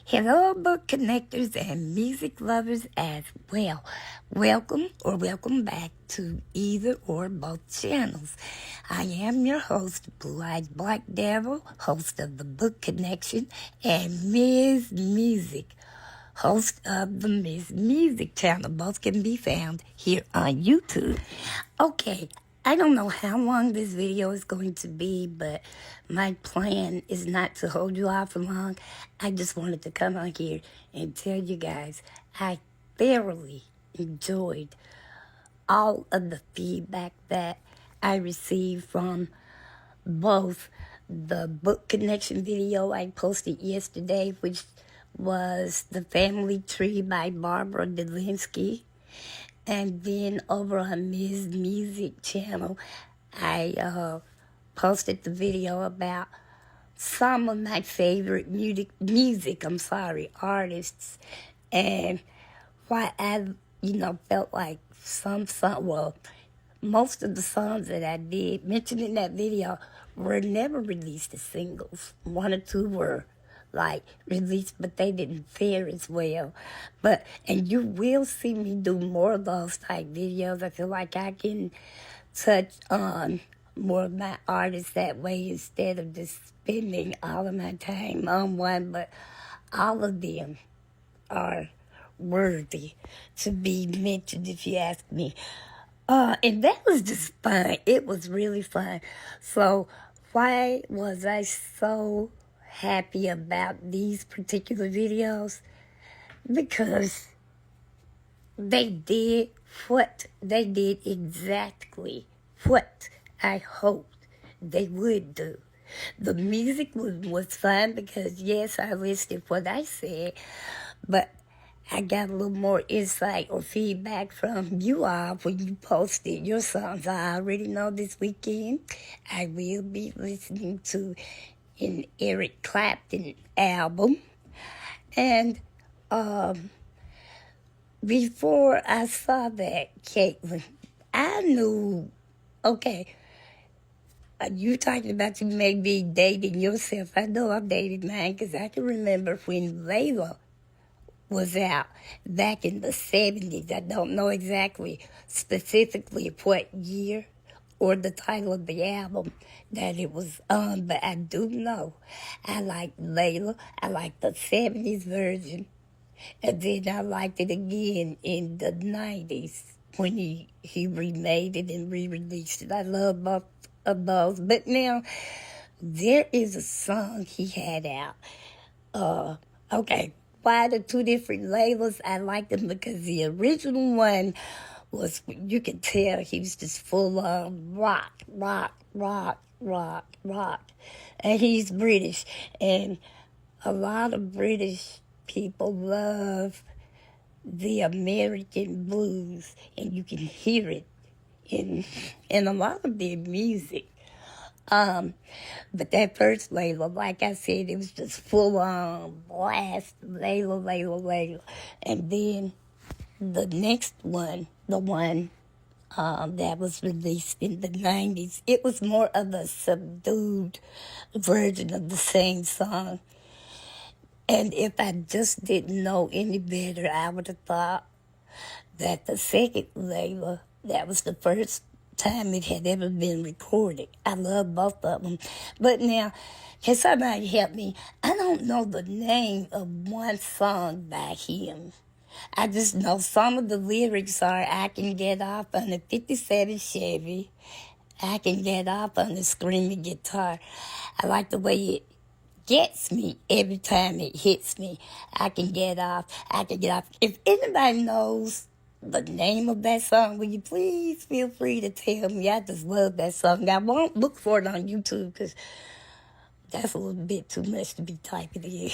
Hello, book connectors and music lovers as well. Welcome back to either or both channels. I am your host, Blue Eyed Black Devil, host of the Book Connection, and Ms. Music, host of the Ms. Music channel. Both can be found here on YouTube. Okay, I don't know how long this video is going to be, but my plan is not to hold you off for long. I just wanted to come on here and tell you guys I thoroughly enjoyed all of the feedback that I received from both the book connection video I posted yesterday, which was The Family Tree by Barbara Delinsky. And then over on Ms. Music channel, I posted the video about some of my favorite artists, and why I, felt like most of the songs that I did mention in that video were never released as singles. One or two were released, but they didn't fare as well. And you will see me do more of those type videos. I feel like I can touch on more of my artists that way instead of just spending all of my time on one. But all of them are worthy to be mentioned, if you ask me. And that was just fun. It was really fun. So why was I so happy about these particular videos? Because they did exactly what I hoped they would do. The music was fun because, yes, I listed what I said, but I got a little more insight or feedback from you all when you posted your songs. I already know this weekend I will be listening to an Eric Clapton album. And before I saw that, Caitlin, I knew, okay, you talking about you may be dating yourself. I know I'm dating mine because I can remember when Layla was out back in the 70s. I don't know exactly specifically what year or the title of the album that it was on, but I do know I liked Layla. I liked the 70s version, and then I liked it again in the 90s when he remade it and re-released it. I love both of those. But now, there is a song he had out. Okay, why the two different labels? I liked them because the original one was, you could tell he was just full on rock. And he's British. And a lot of British people love the American blues, and you can hear it in a lot of their music. But that first Layla, like I said, it was just full on blast, Layla. And then the next one, the one that was released in the 90s, it was more of a subdued version of the same song. And if I just didn't know any better, I would have thought that the second Layla, that was the first time it had ever been recorded. I love both of them. But now, can somebody help me? I don't know the name of one song by him. I just know some of the lyrics are, I can get off on a 57 Chevy. I can get off on a screaming guitar. I like the way it gets me every time it hits me. I can get off. If anybody knows the name of that song, will you please feel free to tell me? I just love that song. I won't look for it on YouTube because that's a little bit too much to be typing in.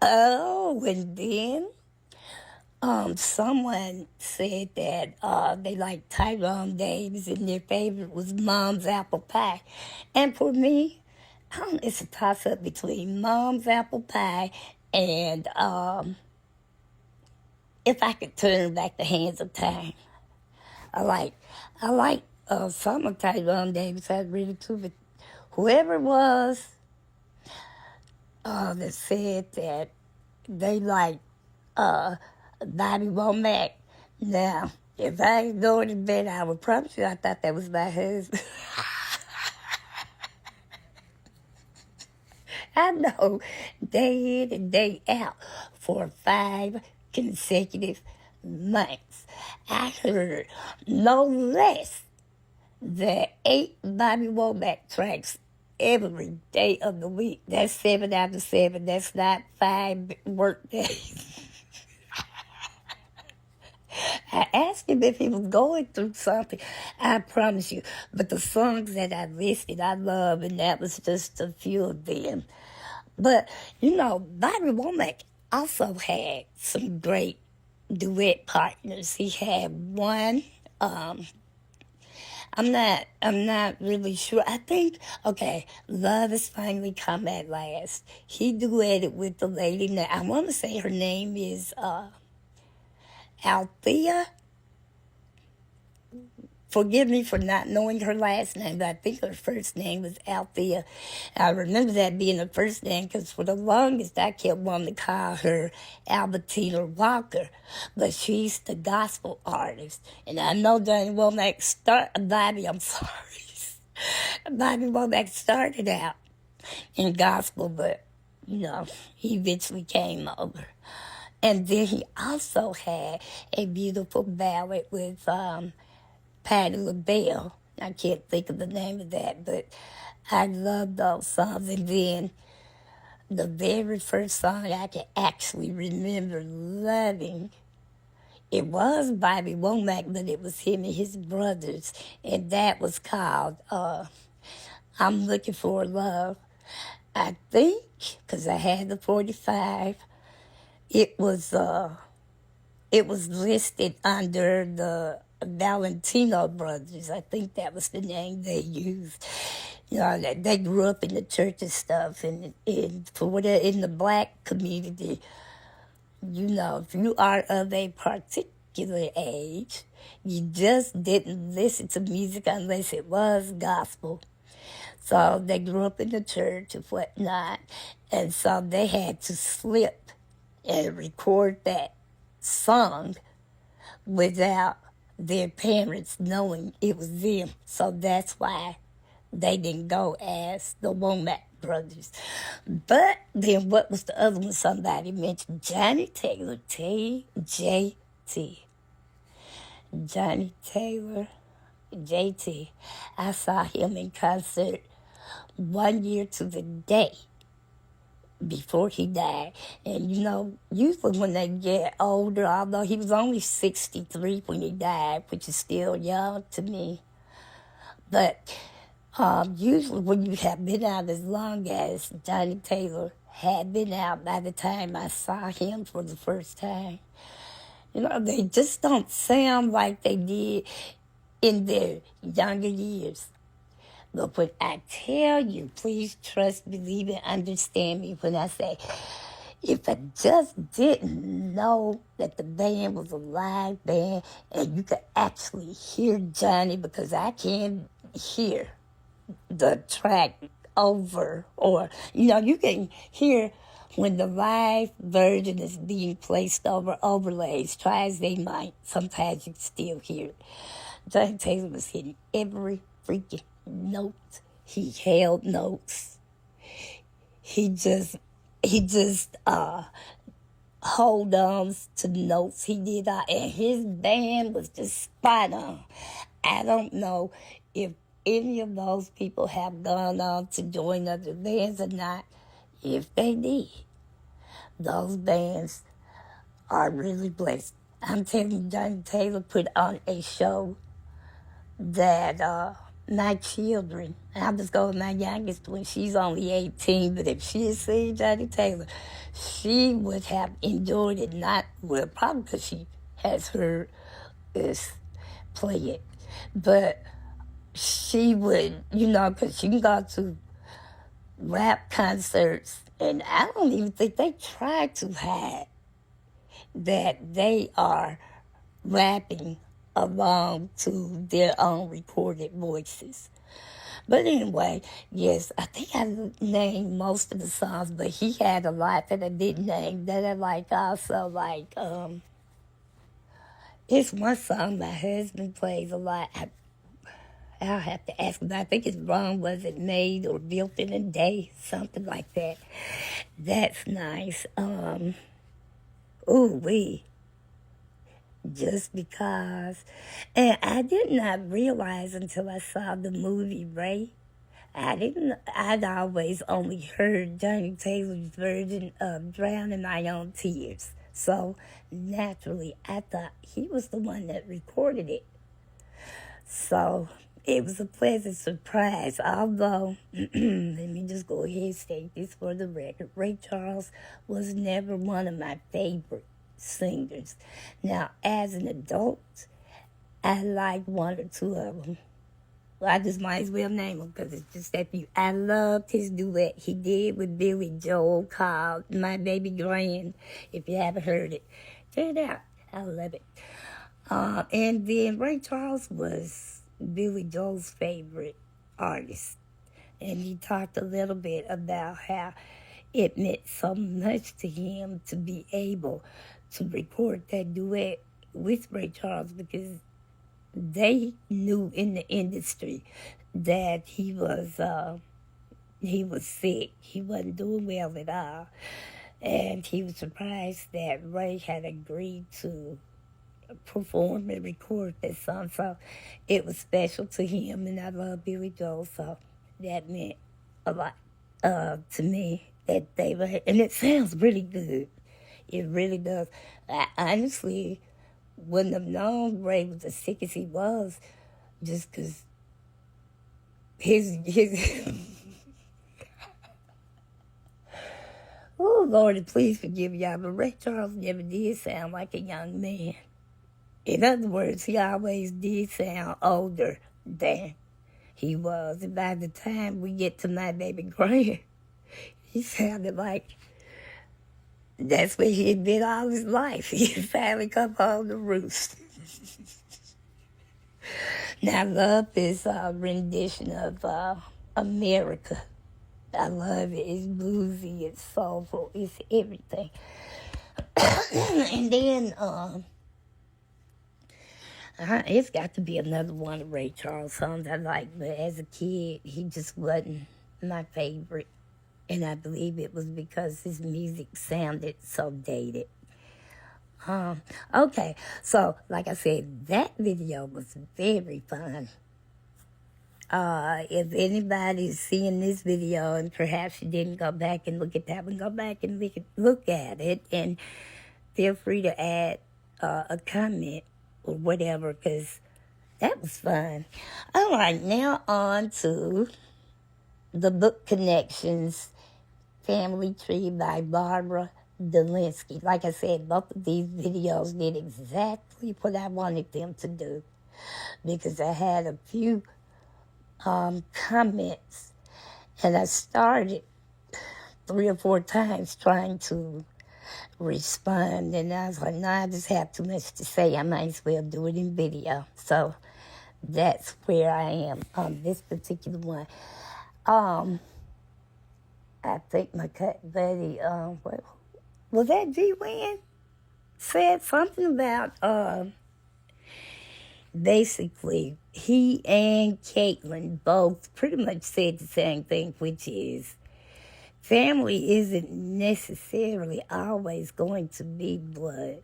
Oh, and then someone said that they liked Tyrone Davis and their favorite was Mom's Apple Pie. And for me, it's a toss-up between Mom's Apple Pie and If I Could Turn Back the Hands of Time. I like some of Tyrone Davis. I read it too, but whoever it was, that said that they like Bobby Womack. Now, if I ain't going to bed, I would promise you I thought that was my husband. I know, day in and day out for 5 consecutive months. I heard no less than 8 Bobby Womack tracks every day of the week. That's 7 out of 7. That's not 5 work days. I asked him if he was going through something. I promise you. But the songs that I listed, I love, and that was just a few of them. But, Bobby Womack also had some great duet partners. He had one, I'm not really sure. I think, okay, Love Has Finally Come at Last. He duetted with the lady, now I want to say her name is Althea. Forgive me for not knowing her last name, but I think her first name was Althea. I remember that being her first name because for the longest I kept wanting to call her Albertina Walker, but she's the gospel artist. And I know Bobby Womack started out in gospel, but, he eventually came over. And then he also had a beautiful ballad with Patti LaBelle. I can't think of the name of that, but I love those songs. And then the very first song I can actually remember loving, it was Bobby Womack, but it was him and his brothers, and that was called I'm Looking for Love. I think, because I had the 45, it was listed under the Valentino brothers. I think that was the name they used. They grew up in the church and stuff, and for whatever, in the black community, if you are of a particular age, you just didn't listen to music unless it was gospel. So they grew up in the church and whatnot, and so they had to slip and record that song without their parents knowing it was them. So that's why they didn't go as the Womack brothers. But then what was the other one somebody mentioned? Johnny Taylor, J.T. Johnny Taylor, J.T. I saw him in concert 1 year to the day before he died. And usually when they get older, although he was only 63 when he died, which is still young to me, but usually when you have been out as long as Johnny Taylor had been out by the time I saw him for the first time, they just don't sound like they did in their younger years. But when I tell you, please trust, believe, and understand me when I say, if I just didn't know that the band was a live band and you could actually hear Johnny, because I can hear the track over, or, you can hear when the live version is being placed over overlays, try as they might, sometimes you can still hear it. Johnny Taylor was hitting every freaking note. He held notes. He just hold on to notes. He did that, and his band was just spot on. I don't know if any of those people have gone on to join other bands or not. If they did, those bands are really blessed. I'm telling you, Johnny Taylor put on a show that my children, I was going with my youngest when she's only 18, but if she had seen Johnny Taylor, she would have enjoyed it, probably because she has heard us play it, but she would, because she can go to rap concerts, and I don't even think they try to hide that they are rapping along to their own recorded voices. But anyway, yes, I think I named most of the songs, but he had a lot that I didn't name that I like also. Like, it's one song my husband plays a lot. I'll have to ask him. I think it's wrong. Was it made or built in a day? Something like that. That's nice. Ooh, wee. Just because. And I did not realize until I saw the movie Ray. I'd always only heard Johnny Taylor's version of Drowning My Own Tears. So naturally, I thought he was the one that recorded it. So it was a pleasant surprise. Although, let me just go ahead and state this for the record. Ray Charles was never one of my favorite singers. Now, as an adult, I like one or two of them. Well, I just might as well name them because it's just that few. I loved his duet he did with Billy Joel called My Baby Grand. If you haven't heard it, check it out. I love it. And then Ray Charles was Billy Joel's favorite artist. And he talked a little bit about how it meant so much to him to be able to record that duet with Ray Charles because they knew in the industry that he was sick. He wasn't doing well at all. And he was surprised that Ray had agreed to perform and record that song. So it was special to him, and I love Billy Joel, so that meant a lot to me that they were, and it sounds really good. It really does. I honestly wouldn't have known Ray was as sick as he was just because his oh, Lord, please forgive y'all, but Ray Charles never did sound like a young man. In other words, he always did sound older than he was. And by the time we get to My Baby Grand, he sounded like that's where he had been all his life. He had finally come home to roost. Now, I love this rendition of America. I love it. It's bluesy, it's soulful, it's everything. And then it's got to be another one of Ray Charles' songs I like, but as a kid, he just wasn't my favorite. And I believe it was because his music sounded so dated. Okay, so like I said, that video was very fun. If anybody's seeing this video and perhaps you didn't go back and look at that one, go back and look at it, and feel free to add a comment or whatever, because that was fun. All right, now on to the book Connections Family Tree by Barbara Delinsky. Like I said, both of these videos did exactly what I wanted them to do because I had a few comments, and I started 3 or 4 times trying to respond, and I was like, no, I just have too much to say. I might as well do it in video. So that's where I am on this particular one. I think my cut buddy, was that G-Win? Said something about, basically, he and Caitlin both pretty much said the same thing, which is family isn't necessarily always going to be blood.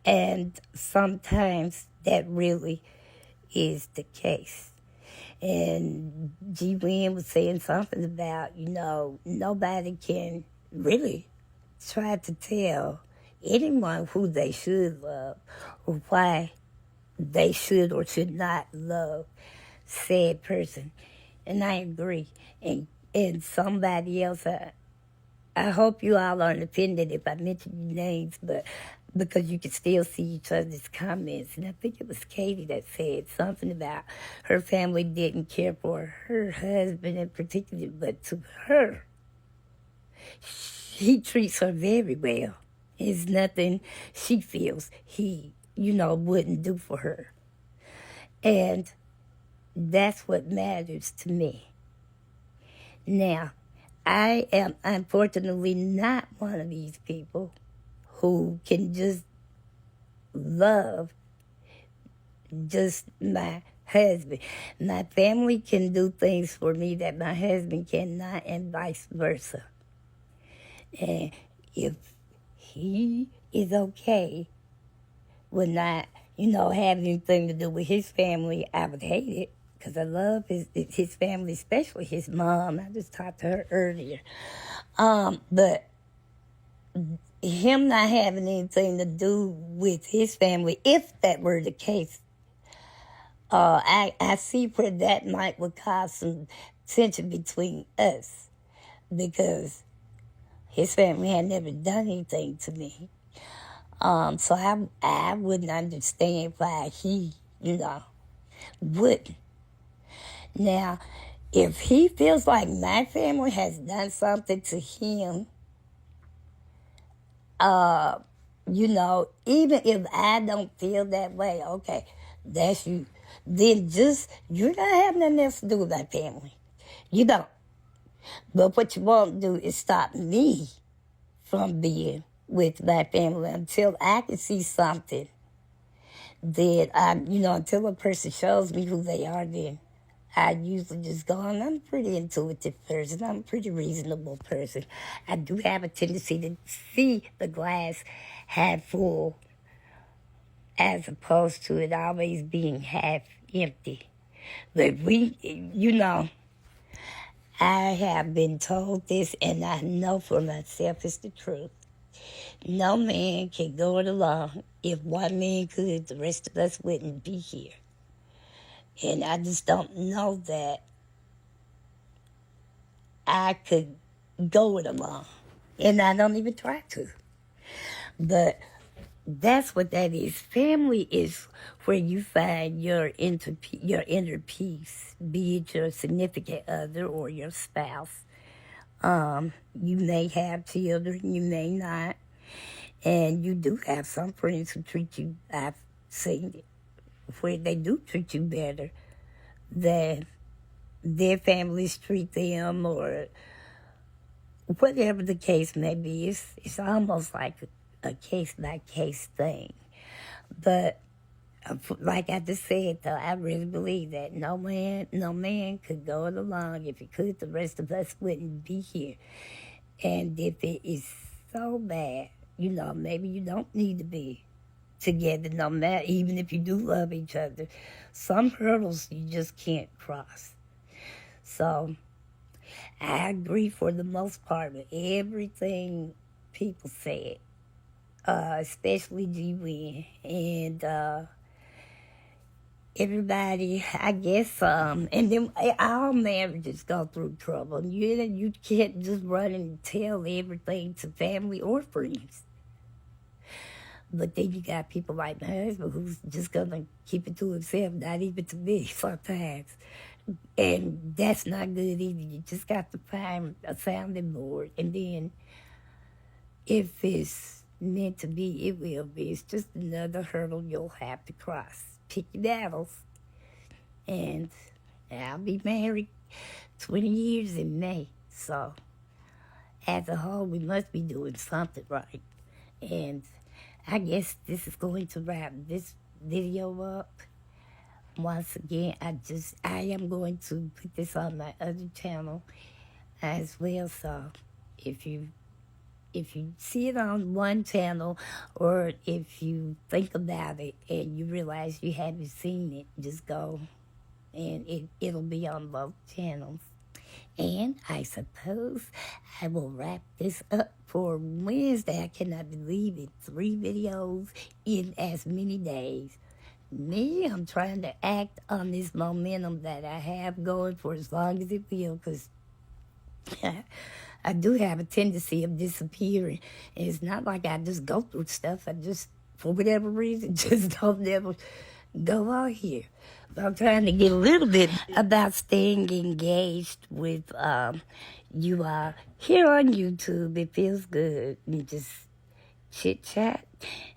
And sometimes that really is the case. And G. Wynn was saying something about, nobody can really try to tell anyone who they should love or why they should or should not love said person. And I agree. And somebody else, I hope you all aren't offended if I mention your names, but because you can still see each other's comments. And I think it was Katie that said something about her family didn't care for her husband in particular, but to her, he treats her very well. There's nothing she feels he, wouldn't do for her. And That's what matters to me. Now, I am unfortunately not one of these people who can just love just my husband. My family can do things for me that my husband cannot, and vice versa. And if he is okay with not, have anything to do with his family, I would hate it because I love his family, especially his mom. I just talked to her earlier. But him not having anything to do with his family, if that were the case, I see where that would cause some tension between us because his family had never done anything to me. So I wouldn't understand why he, wouldn't. Now, if he feels like my family has done something to him, even if I don't feel that way, okay, that's you. Then you don't have nothing else to do with that family. You don't. But what you won't do is stop me from being with my family until I can see something that until a person shows me who they are, then I usually just go on. I'm a pretty intuitive person. I'm a pretty reasonable person. I do have a tendency to see the glass half full as opposed to it always being half empty. But I have been told this, and I know for myself it's the truth. No man can go it alone. If one man could, the rest of us wouldn't be here. And I just don't know that I could go it alone. And I don't even try to. But that's what that is. Family is where you find your inner peace, be it your significant other or your spouse. You may have children, you may not. And you do have some friends who treat you, I've seen it, where they do treat you better than their families treat them, or whatever the case may be. It's almost like a case-by-case thing. But like I just said, though, I really believe that no man could go it alone. If he could, the rest of us wouldn't be here. And if it is so bad, maybe you don't need to be together, no matter, even if you do love each other. Some hurdles you just can't cross. So I agree for the most part with everything people said, especially G-Win. And everybody, I guess, and then all marriages go through trouble. You can't just run and tell everything to family or friends. But then you got people like my husband who's just gonna keep it to himself, not even to me sometimes. And that's not good either. You just got to find a sounding board. And then if it's meant to be, it will be. It's just another hurdle you'll have to cross. Pick your battles. And I'll be married 20 years in May. So as a whole, we must be doing something right. And I guess this is going to wrap this video up. Once again, I am going to put this on my other channel as well. So if you see it on one channel, or if you think about it and you realize you haven't seen it, just go and it'll be on both channels. And I suppose I will wrap this up for Wednesday. I cannot believe it. 3 videos in as many days. I'm trying to act on this momentum that I have going for as long as it will, because I do have a tendency of disappearing. And it's not like I just go through stuff. I just, for whatever reason, just don't never go out here. But I'm trying to get a little bit about staying engaged with you all here on YouTube. It feels good. You just chit chat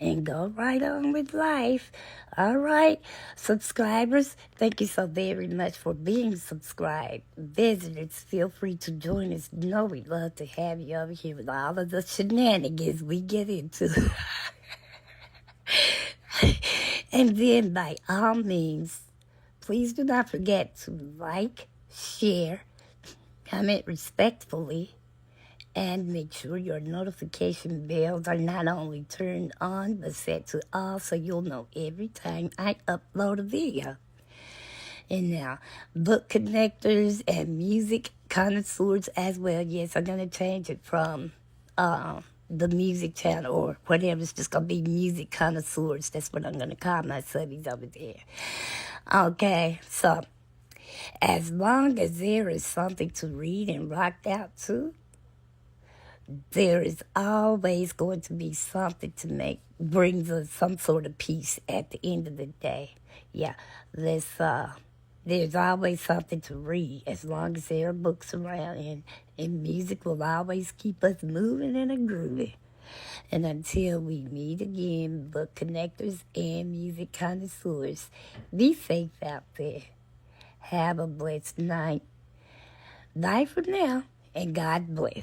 and go right on with life. All right, subscribers, thank you so very much for being subscribed. Visitors, feel free to join us. You know we'd love to have you over here with all of the shenanigans we get into. And then, by all means, please do not forget to like, share, comment respectfully, and make sure your notification bells are not only turned on but set to all so you'll know every time I upload a video. And now, book connectors and music connoisseurs as well. Yes, I'm going to change it from the music channel or whatever. It's just going to be music connoisseurs. That's what I'm going to call my subbies over there. Okay, so as long as there is something to read and rock out to, there is always going to be something to brings us some sort of peace at the end of the day. Yeah, there's always something to read as long as there are books around, and music will always keep us moving and a grooving. And until we meet again, book connectors and music connoisseurs, be safe out there. Have a blessed night. Bye for now, and God bless.